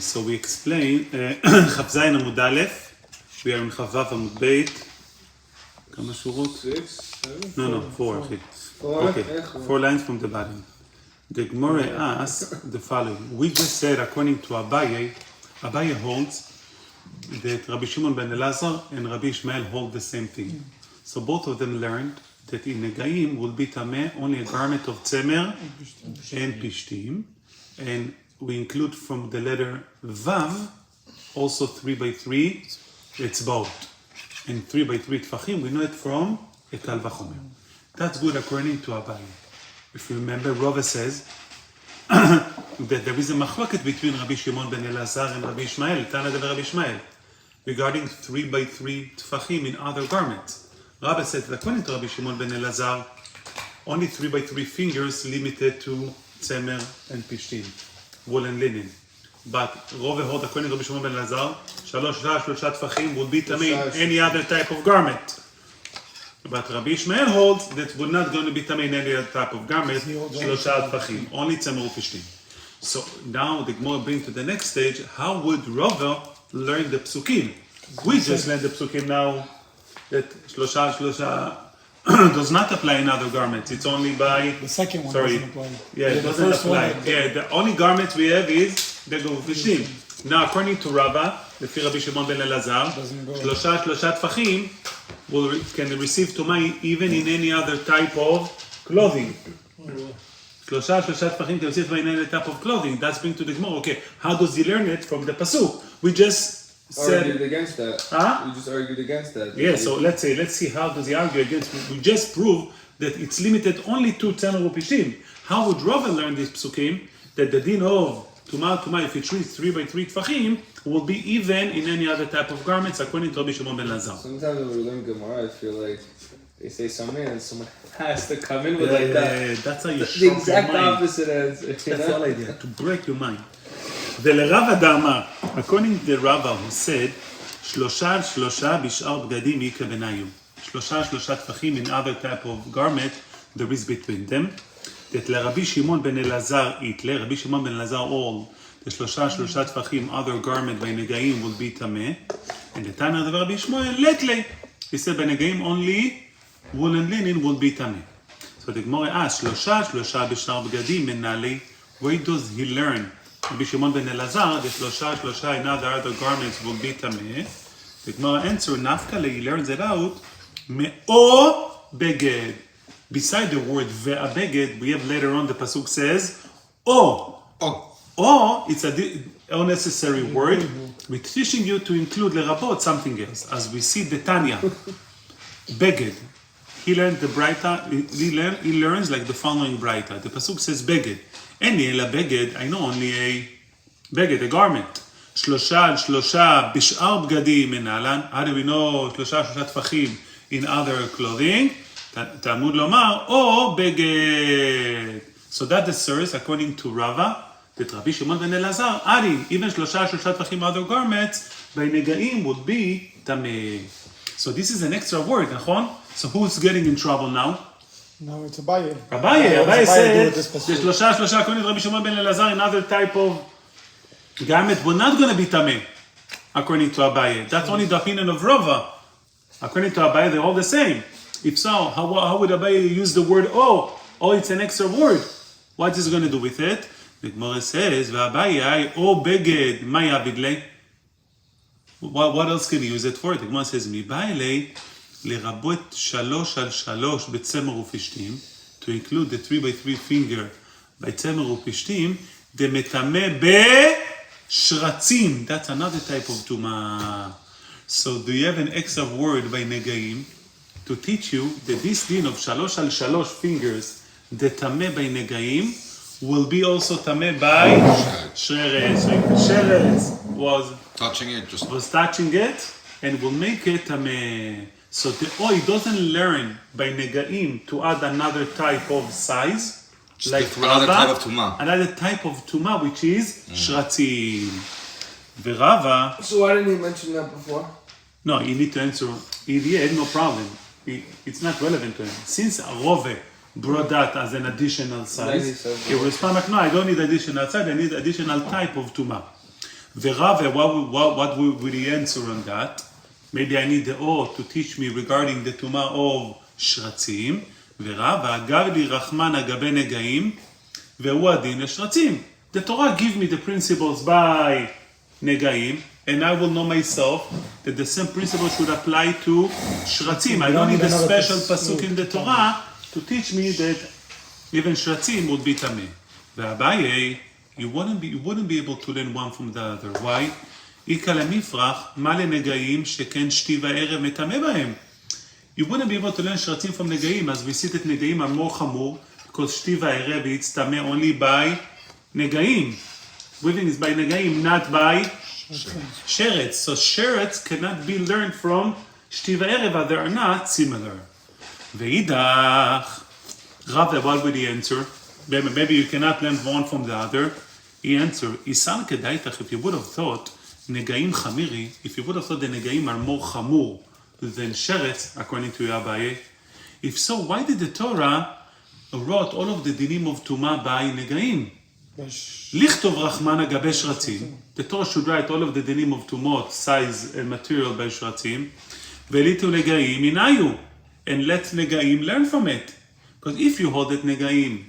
So we explain, כ"ז עמוד א', we are in כ"ו עמוד ב', כמה שורות? 6, 7? No, 4, אחי. Okay, 4 lines from the bottom. The Gemara asks the following. We just said, according to Abaye holds that Rabbi Shimon ben Elazar and Rabbi Ishmael hold the same thing. So both of them learned that in Negaim will be tameh only a garment of tzemer and pishtim, and we include from the letter Vav also 3 by 3 etzbaot, and 3 by 3 tfachim. We know it from Ekal Vachomer. That's good according to Abaye. If you remember, Rava says that there is a machloket between Rabbi Shimon ben Elazar and Rabbi Ishmael, Tana de Rabbi Ishmael, regarding 3 by 3 tfachim in other garments. Rava said that according to Rabbi Shimon ben Elazar, only 3 by 3 fingers limited to tzemer and pishtim, wool and linen. But Rava hold according to Rabbi Shimon ben Elazar, shalosha tfachim would be tamei any other type of garment. But Rabbi Ishmael holds that we're not going to be tamei in any other type of garment, shalosha tfachim, only tzemer and pishtim. So now the Gemara brings to the next stage, how would Rava learn the psukim? We just learned the psukim now that shlosha does not apply in other garments. It's only by... The second one doesn't apply. Yeah, it doesn't apply. Yeah, the only garment we have is the gufishim. Now, according to Rava, the Rabbi Shimon ben Elazar, shlosha tfachim can receive tumah even in any other type of clothing. Shlosha tfachim can receive tumah in any type of clothing. That's bring to the Gemara. Okay, how does he learn it from the pasuk? We just argued against that. Huh? You just argued against that. Yeah, so let's see how does he argue against. We just proved that it's limited only to tzemer upishtim. How would Rava learn this psukim that the din of tumah if it reads 3 by 3 tfachim will be even in any other type of garments according to Rabbi Shimon ben Elazar? Sometimes when we learn Gemara, I feel like they say something and someone has to come in with like that. That's how you The exact opposite answer. That's the whole idea, to break your mind. ולרב אדמה, according to Rava who said, שלושה בשאר בגדים היא כבניו. שלושה טפחים in other type of garment there is between them. that לרבי שמעון בן אלעזר איתלה, רבי שמעון בן אלעזר all, the שלושה טפחים other garment by נגעים will be טמא, and the Tana of רבי שמואל לתלה. He said by נגעים only wool and linen will be טמא. So the Gemara asks, שלושה בשאר בגדים מנהלי, where does he learn? Rabbi Shimon ben Elazar, the shlosha in other garments will be tameh. The Gemara answer, Nafkale, he learns it out, me'o beged. Beside the word ve'abeged, we have later on the pasuk says, o. O, it's a unnecessary word. We're teaching you to include lerabot something else. As we see the Tanya, beged. He learned the Braita, he learns like the following Braita. The pasuk says beged. Any ela beged, I know only a beged, a garment. שלושה בשאר בגדים מנהלן. How do we know שלושה טפחים in other clothing? תעמוד לומר, או בגד. So that asserts, according to Rava, that Rabbi Shimon ben Elazar, adding even שלושה טפחים other garments, by נגעים would be tameh. So this is an extra word, נכון? So who's getting in trouble now? No, it's Abaye. Abaye said, the שלושה, according to Rabbi Shimon ben Elazar, another type of garment were not going to be tameh, according to Abaye. That's only the opinion of Rava. According to Abaye, they're all the same. If so, how would Abaye use the word oh? Oh, it's an extra word. What is he going to do with it? The Gemara says, V'Abaye, oh beged, ma yavid le? What else can he use it for? The Gemara says, Mibaile, לרבות 3 על 3 בצמר ופשטים, to include the 3 by 3 finger by צמר ופשטים, דמטמא בשרצים. That's another type of tuma. So do you have an extra word by נגעים to teach you that this din of 3 על 3 fingers, דטמא by נגעים, will be also טמא by שרץ. שרץ was touching it and will make it טמא. So the oi doesn't learn by negaim to add another type of size, just like Rava, another type of tuma, which is shratzim. Rava. So why didn't he mention that before? No, you need to answer. He had no problem. It's not relevant to him. Since Rove brought that as an additional size, he will respond like, no, I don't need additional size, I need additional type of tuma. Verave, what would he answer on that? Maybe I need the O to teach me regarding the Tumah of Shratzim. Verava, Gav li Rachman agabe negaim, ve'hu adin l'shratzim. The Torah give me the principles by negaim, and I will know myself that the same principle should apply to Shratzim. I don't need a special pasuk in the Torah to teach me that even Shratzim would be tameh. Ve'abaye, you wouldn't be able to learn one from the other. Why? Ika lemifrach, ma lenegayim sheken shti va'erev metameh bahem. You wouldn't be able to learn Shratzim from negaim, as we see that negaim are more chamur, because shti va'erev it's tameh only by negaim. Weaving is by negaim, not by sheretz. So sheretz cannot be learned from shti va'erev, they are not similar. Ve'idach, Rav, what would he answer? Maybe you cannot learn one from the other. He answered, Isan kedaitach, if you would have thought, negaim chamiri, if you would have thought the negaim are more chamur than sheretz, according to Abaye, if so, why did the Torah wrote all of the dinim of Tumah by negaim? Lichtov Rachman agabe shratzim. The Torah should write all of the dinim of Tumot, size and material by shratzim. Velitu negaim inayu, and let negaim learn from it. Because if you hold it negaim,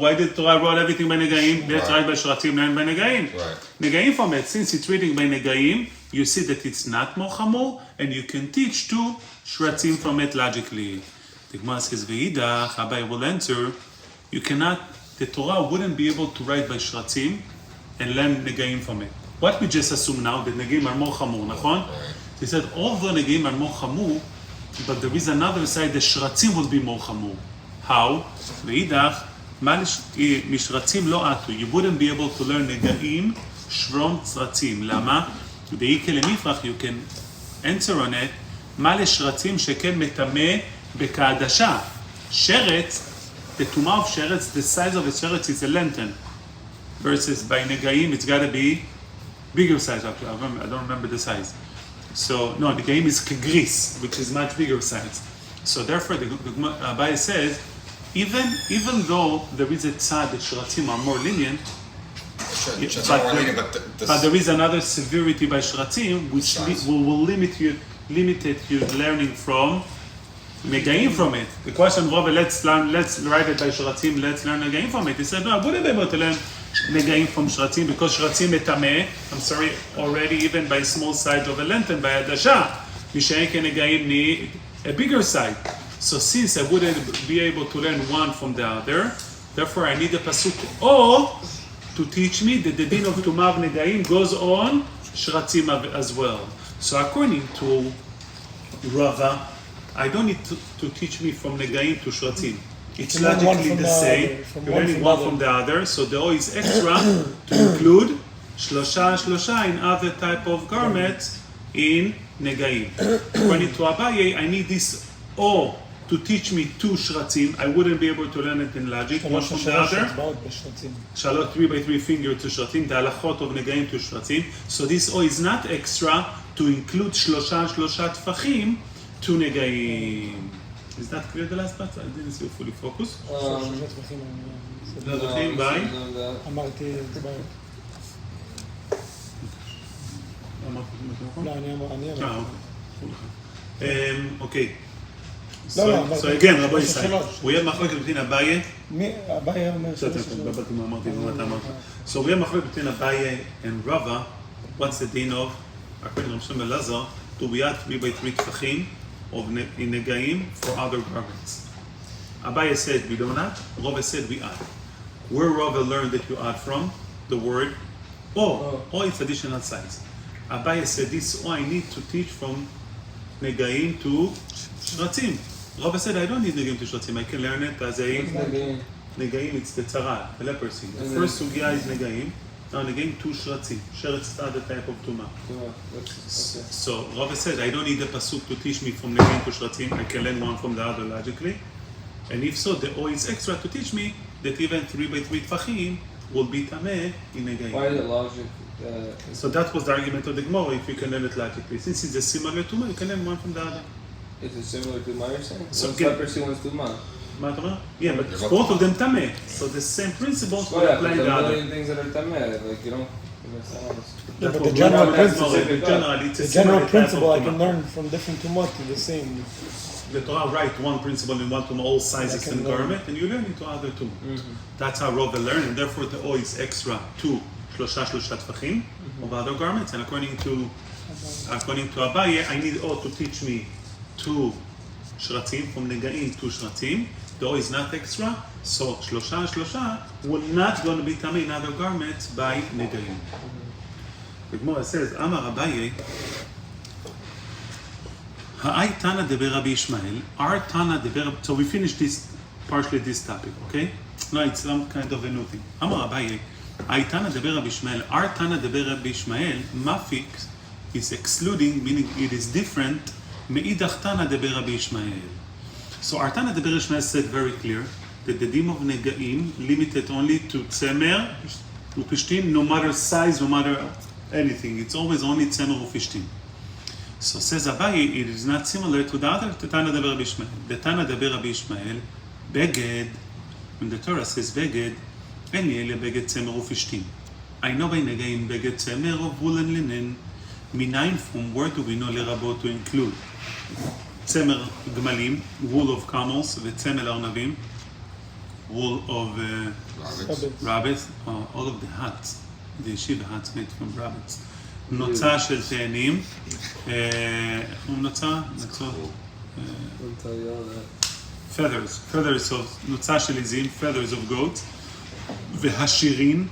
why did Torah write everything by negaim? Let's write by shratzim, learn by negaim. Right. Negaim from it, since it's reading by negaim, you see that it's not more chamor, and you can teach two shratzim from it logically. The Gemara says, Ve'idach, Abai will answer, you cannot, the Torah wouldn't be able to write by shratzim and learn negaim from it. What we just assume now, that negaim are more chamor, nachon? He said, although negaim are more chamor, but there is another side, the shratzim will be more chamor. How? Ve'idach, mishratzim lo atu. You wouldn't be able to learn negaim from shratzim. Lama? Ve'ike lemifrach, you can answer on it. Ma leshratzim sheken metameh bekadasha. Sheretz, the tumah of sheretz, the size of a sheretz is a lantern. Versus by negaim, it's got to be bigger size. Actually, I don't remember the size. So, no, negaim is kegris, which is much bigger size. So therefore, the Abaye says, even though there is a tzad that shratzim are more lenient, but there is another severity by shratzim which will limit you learning from negaim from it. The question, Robert, let's write it by shratzim, let's learn negaim from it. He said, no, I wouldn't be able to learn negaim from shratzim because shratzim etameh, already even by small size of a lantern, by adasha, mishayin negaim need a bigger side. So since I wouldn't be able to learn one from the other, therefore I need a pasuk or to teach me that the din of Tumah Negaim goes on Shratzim as well. So according to Rava, I don't need to teach me from Negaim to Shratzim. It's logically the same. You're learning one from the other, so the O is extra to include shlosha in other type of garments in Negaim. According to Abaye, I need this O to teach me two shratzim. I wouldn't be able to learn it in logic, one from the other. 3 by 3 finger to shratzim, the halachot of negaim to shratzim. So this O is not extra to include shlosha tfachim to negaim. Is that clear, the last part? I didn't see you fully focus. tfachim by? אמרתי את זה לא, אני אמרתי. Okay. So again, Rabbi Yisrael, we have מחלוקת between Abaye. אביי אומר So we have מחלוקת between Abaye and Rava. What's the din of, according to Rav Shimon Lazar, to be add 3 by 3 tfachim of in negaim for other garments? Abaye said we do not. Rava said we add. Where Rava learned that you add from the word O. O is additional size. Abaye said this O I need to teach from negaim to shratzim. Rava said, I don't need negaim to shratzim. I can learn it as a negaim. It's the tzara, the leprosy. The first sugya is negaim. Now negaim to shratzim. Sheretz is other type of tumah. So Rava said, I don't need a pasuk to teach me from negaim to shratzim. I can learn one from the other logically. And if so, the O is extra to teach me that even 3 by 3 tfachim will be tameh in negaim. Why is it logic? So that was the argument of the Gemara. If you can learn it logically, since it's a similar tumah, you can learn one from the other. Is it similar to my saying? So One's leprosy, one's tumah. מה אתה אומר? Yeah, but both of them tameh. So the same principles Well, will yeah, apply but the there are a other. million things that are tameh. Like, you don't... Yeah, That's but what the general we principle, know. In general, it's a the similar general type principle of I can tumah. learn from different tumot to the same. The Torah write one principle in one tumah, all sizes I can and learn. garment, and you learn into other tumah. That's how Rova learned, and therefore the O is extra to שלושה טפחים of other garments, and according to Abaye, I need O to teach me 2 shratzim, from negaim to shratzim. The O is not extra, so שלושה will not going to be tamei in other garments by negaim. The Gemara says, Amar Abaye, Ha'ai Tana deber Rabbi Ishmael, our Tana deber. So we finished partially this topic, okay? No, it's some kind of a new thing. Amar Abaye, Ha'ai Tana deber Rabbi Ishmael, our Tana deber Rabbi Ishmael, mafik is excluding, meaning it is different, me'idach Tana deber Rabbi Ishmael. So our Tana deber Ishmael said very clear that the dim of negaim limited only to tzemer upishtin, no matter size, no matter anything. It's always only tzemer upishtin. So says Abaye, it is not similar to the other Tana deber Rabbi Ishmael. The Tana deber Rabbi Ishmael, beged, when the Torah says beged, en li ele beged tzemer ufishtim. I know by negaim beged tzemer of wool and linen. Minayin, from where do we know lerabot to include? Tzemer gmalim, wool of camels, ותzemer arnavim, wool of rabbits, all of the hats, the yeshiva hats made from rabbits. נוצה של תאנים, איך הוא נוצה? I'll tell you all that. feathers of, נוצה של עזים, feathers of goats, והשירין,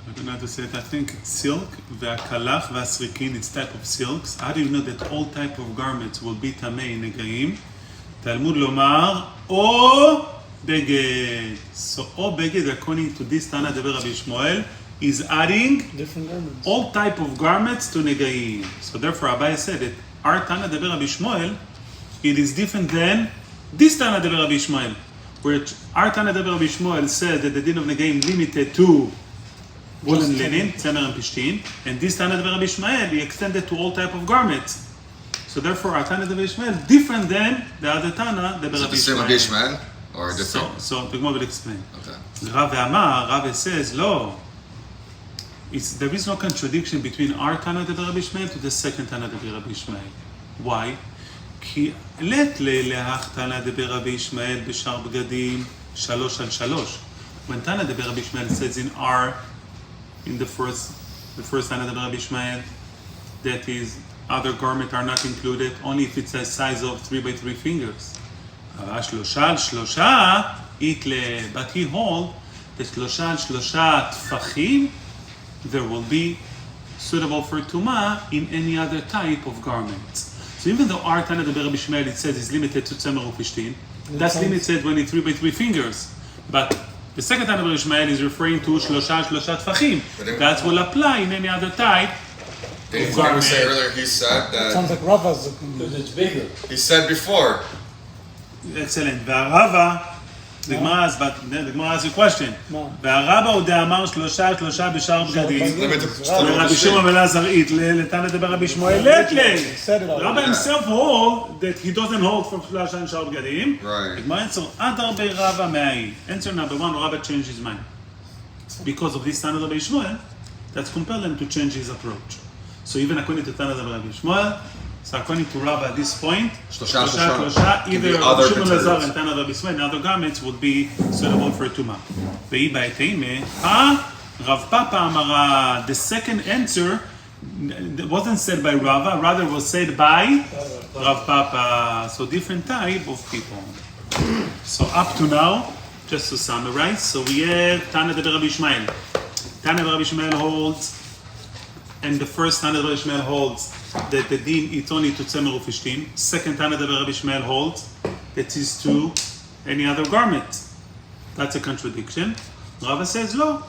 I don't know how to say it, I think it's silk, והקלח והסריקין, it's type of silks. How do you know that all type of garments will be טמא נגעים? תלמוד לומר, או בגד. So, או בגד, according to this Tana deber Rabbi Shmuel, is adding Different garments. all type of garments to negaim. So therefore, Abaye said that our Tana deber Rabbi Shmuel, it is different than this Tana deber Rabbi Shmuel, where our Tana deber Rabbi Shmuel said that the din of negaim limited to wool and linen, tzemer and pishtin, and this Tana deber Rabbi Shmuel, he extended to all type of garments. So therefore, our Tana deber Shmuel different than the other Tana deber Is it Rabbi the same Rabbi Shmuel. Ishmael or different? So the Gemara will explain. Okay. Rav says, no. There is no contradiction between our Tana deber Rabbi Ishmael to the second Tana deber Rabbi Ishmael. Why? כי let להך Tana deber Rabbi Ishmael בשאר בגדים 3 על 3. When Tana deber Rabbi Ishmael says in R, in the first Tana deber Rabbi Ishmael, that is, other garment are not included, only if it's a size of 3 by 3 fingers. 3 על 3 יתלה, but he hold that 3 על 3 טפחים there will be suitable for Tumah in any other type of garments. So even though our Tana deber Rabbi Shmuel, it says is limited to tzemer ufishtin, that's limited when it's 3 by 3 fingers. But the second Tana deber Rabbi Shmuel is referring to שלושה טפחים. That will apply in any other type. Didn't you say earlier, he said Sounds that, like Rava's. Because it's bigger. he said before, Excellent. והרבה, the Gemara asks a question. והרבה הוא דאמר 3 על 3 בשאר בגדים. ורבי שמעון בן אלעזר לתנא דבר רבי שמואל לטלי. Rabbi himself hold that he doesn't hold for 3 על שאר בגדים. Right. My answer, Adar be Rava me'ai. Answer number 1, Rabbi changed his mind. Because of this Tana Rabbi Shmuel, that's compelled him to change his approach. So even according to Tana Rabbi Shmuel, so according to Rava at this point, שלושה, either Can be other Rabbi Shimon materials. Lazar and Tana Rabbi Shmuel and other garments would be suitable for Tumah. Ve'i ba'etime, Rav Papa Amara, the second answer wasn't said by Rava, rather was said by Rav Papa. So different type of people. So up to now, just to summarize, so we have Tana deber Rabbi Shmuel. Tana deber Rabbi Shmuel holds, and the first Tana deber Rabbi Shmuel holds that the din it's only to tzemer ufishtim. Second Tana deber Rabbi Shmuel holds that is to any other garment. That's a contradiction. Rava says no.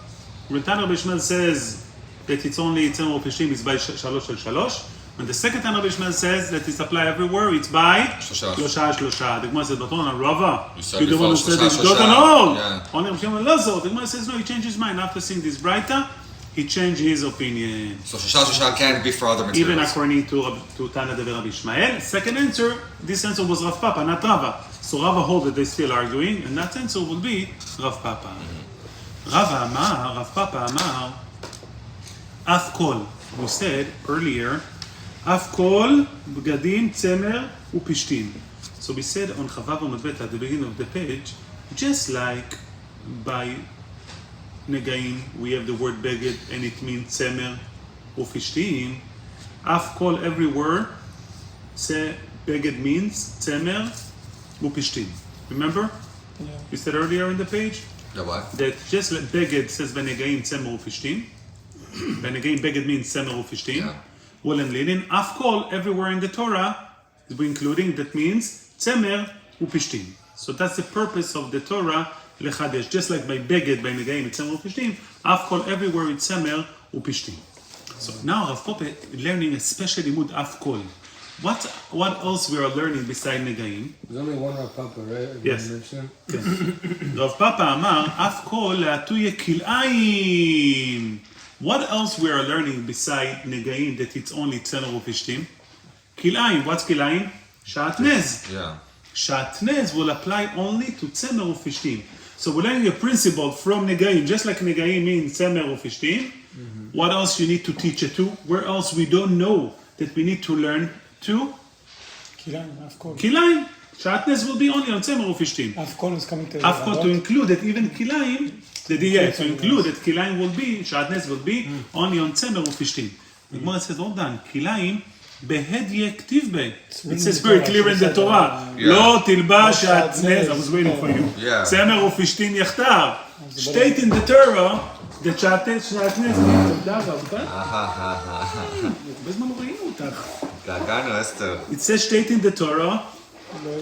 When Tana Rabbi Shmuel says that it's only tzemer ufishtim, it's by 3 על 3. When the second Tana Rabbi Shmuel says that it's applied everywhere, it's by 3 על 3. The Gemara says, but on Rava, You said you're the one who before, said it 3 doesn't על 3. hold. Yeah. Only Rabbi Shimon Lazar. The Gemara says no, he changed his mind after seeing this Braita. He changed his opinion. so Shosha can be for other materials. Even according to Tana deber Rabbi Shmuel. Second answer, this answer was Rav Papa, not Rava. So Rava hold that they still arguing, and that answer will be Rav Papa. Rav Papa Amar, Af Kol. We said earlier, Af Kol, Bgadim, Tzemer, Upishtim. So we said on Chavav Amud Bet at the beginning of the page, just like by Negaim, we have the word Beged, and it means Tzemer, Upishtim. Af Kol everywhere, say Beged means Tzemer, Upishtim. Remember? Yeah. We said earlier in the page? The what? That just like Beged says Benegaim Tzemer Ufishtim. Benegaim Beged means Tzemer Ufishtim. Yeah. Wool and linen. Af Kol everywhere in the Torah is including that means Tzemer Ufishtim. So that's the purpose of the Torah lechadesh. Just like by Beged Benegaim Tzemer Ufishtim, Af Kol everywhere it's Tzemer Ufishtim. So now Rav Papa learning a special limud Af Kol. What else we are learning beside Negaim? There's only one Rav Papa, right? Yes. Mentioned. Rav Papa Amar, Af Kol Le'atuye Kil'ayim. What else we are learning beside Negaim that it's only Tzemer Ufishtim? Kil'ayim. What's Kil'ayim? Shatnez. Yeah. Shatnez will apply only to Tzemer Ufishtim. So we're learning a principle from Negaim, just like Negaim means Tzemer Ufishtim. What else you need to teach it to? Where else we don't know that we need to learn to? Kilayim, Af Kol. Kil'ayim. Shatnez will be only on Tzemer Ufishtim. Af Kol is coming to Of course, to include that even Kilayim, to include that Kilayim will be, Shatnez will be only on Tzemer Ufishtim. The Gemara says, hold on, Kilayim behedye ktiv be. It says very clear in the Torah. Lo tilbash Shatnez. I was waiting for you. Yeah. Tzemer Ufishtim yachtav. State in the Torah that Shatnez means תודה. בזמן לא ראינו אותך. געגענו, אסתר. It says state in the Torah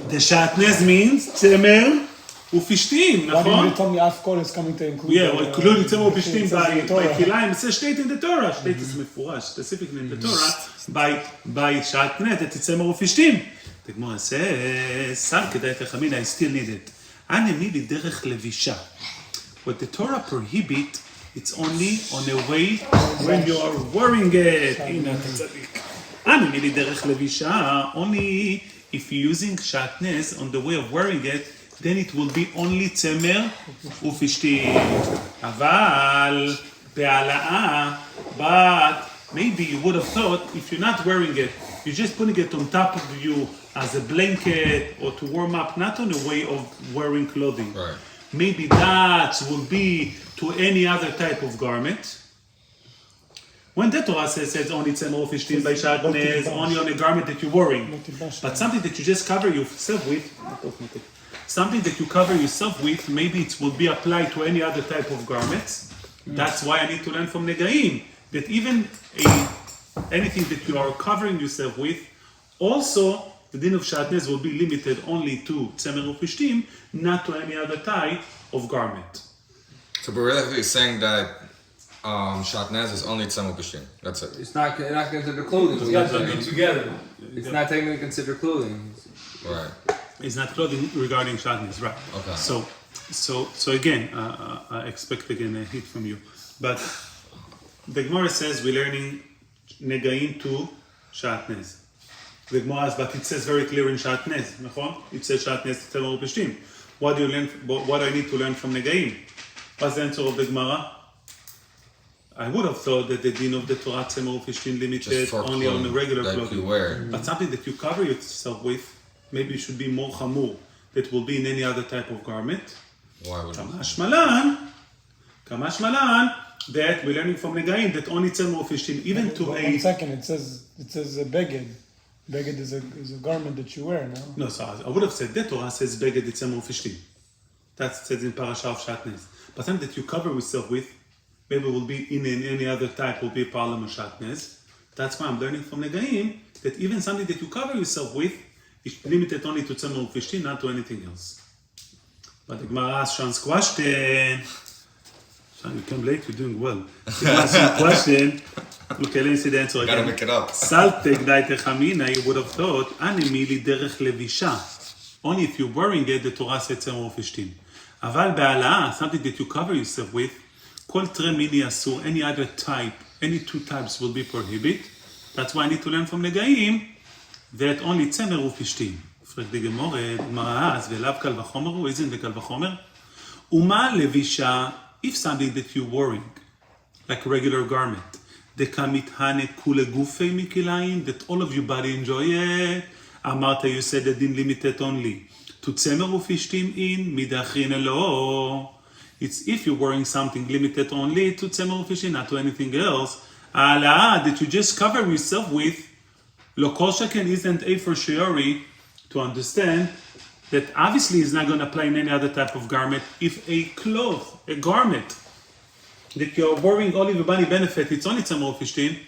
the Shatnez means Tzemer Ufishtim, Why didn't נכון? you tell me Af Kol is coming to include? Yeah, well, including Tzemer Ufishtim it says in by the Torah. Kilayim. It says state in the Torah. State is מפורש, specifically in the Torah, by Shatnez, that it's Tzemer Ufishtim. The Gemara says, סל כדאי תחמין, I still need it. אנא מילי דרך לבישה. What the Torah prohibit, it's only on a way when you are wearing it. הנה, אתה צדיק. אנא מילי דרך לבישה, only if you're using Shatnez on the way of wearing it, then it will be only Tzemer Ufishtim. אבל בהעלאה, but maybe you would have thought if you're not wearing it, you're just putting it on top of you as a blanket or to warm up, not on a way of wearing clothing. Right. Maybe that will be to any other type of garment. When the Torah says only Tzemer Ufishtim by Shatnez, only on a garment that you're wearing. But something that you just cover yourself with, something that you cover yourself with, maybe it will be applied to any other type of garments. That's why I need to learn from Negaim, that even anything that you are covering yourself with, also the din of Shatnez will be limited only to Tzemer Ufishtim, not to any other type of garment. So we're really saying that Shatnez is only Tzemer Ufishtim. That's it. It's not considered clothing. It's got to be together. It's not technically considered clothing. Right. It's not clothing regarding Shatnez, right? Okay. So again, I expect again a hit from you. But the Gemara says we're learning Negaim to Shatnez. The Gemara asks, but it says very clear in Shatnez, נכון? It says Shatnez Tzemer Ufishtim. What do I need to learn from Negaim? What's the answer of the Gemara? I would have thought that the din of the Torah Tzemer Ufishtim limited Just for only on the regular that clothing. you wear. But something that you cover yourself with, maybe it should be more chamur, that will be in any other type of garment. Why would Kamash malan, that we're learning from Negaim that only Tzemer Ufishtim, even to One a... second, it says a beged. Beged is a garment that you wear, no? No, so I would have said the Torah says Beged Tzemer Ufishtim. That's said in Parasha of Shatnez. But something that you cover yourself with, maybe will be in any other type, will be a problem of Shatnez. That's why I'm learning from Negaim that even something that you cover yourself with is limited only to Tzemer Ufishtim, not to anything else. But the Gemara asks Sean's question. Sean, you came late, you're doing well. The Gemara asks your question. Okay, let me see the answer again. Gotta make it up. Saltek daite chamina, you would have thought, anemili derech levisha. Only if you're wearing it, the Torah says Tzemer Ufishtim. Aval be'ala'ah, something that you cover yourself with, kol tre mini asur, any other type, any two types will be prohibited. That's why I need to learn from Negaim that only Tzemer Ufishtim. פרק דגמורת, גמרא אז ואליו קל וחומר הוא, איזן וקל וחומר. ומה לבישה, if something that you're wearing, like a regular garment, דקמתהנה כולה גופי מכליים, that all of your body enjoy it, אמרת, you said that in limited only, to צמר ופשטים in, מדאחרין אלו. It's if you're wearing something limited only to צמר ופשטים, not to anything else, העלאה that you just cover yourself with, לא כל שכן isn't a for shiori, to understand that obviously is not going to apply in any other type of garment. If a cloth, a garment, that you're wearing all of your body benefit, it's only tzemor fishtin,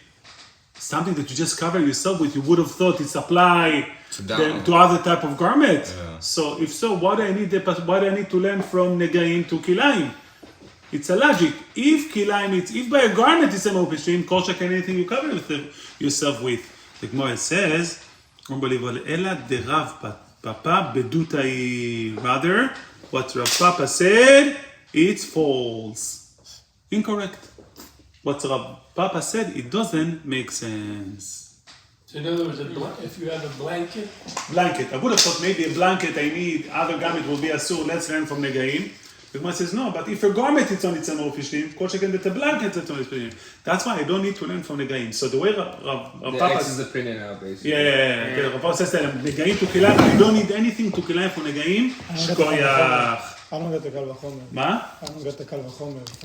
something that you just cover yourself with, you would have thought it's apply to other type of garment. Yeah. So if so, why do I need to learn from negaim to kilaim? It's a logic. If kilaim, if by a garment it's tzemor fishtin, kol sheken anything you cover yourself with. The Gemara says, unbelievable, ela de Rav Papa bedutai. Rather, what Rav Papa said, it's false. Incorrect. What Rav Papa said, it doesn't make sense. So in other words, if you have a blanket, Blanket. I would have thought maybe a blanket I need, other garment will be asur, let's learn from Negaim. The Gemara says no, but if a garment it's only tzemor fishtim, kol sheken that a blanket it's only fishtim. That's why I don't need to learn from Negaim. So the way Rav The Papa... X's opinion now, basically. Yeah. Rav Papa says that Negaim to kilayim, I don't need anything to kilayim for Negaim. Shkoyach. I don't get the קל וחומר. מה? I don't get the קל וחומר.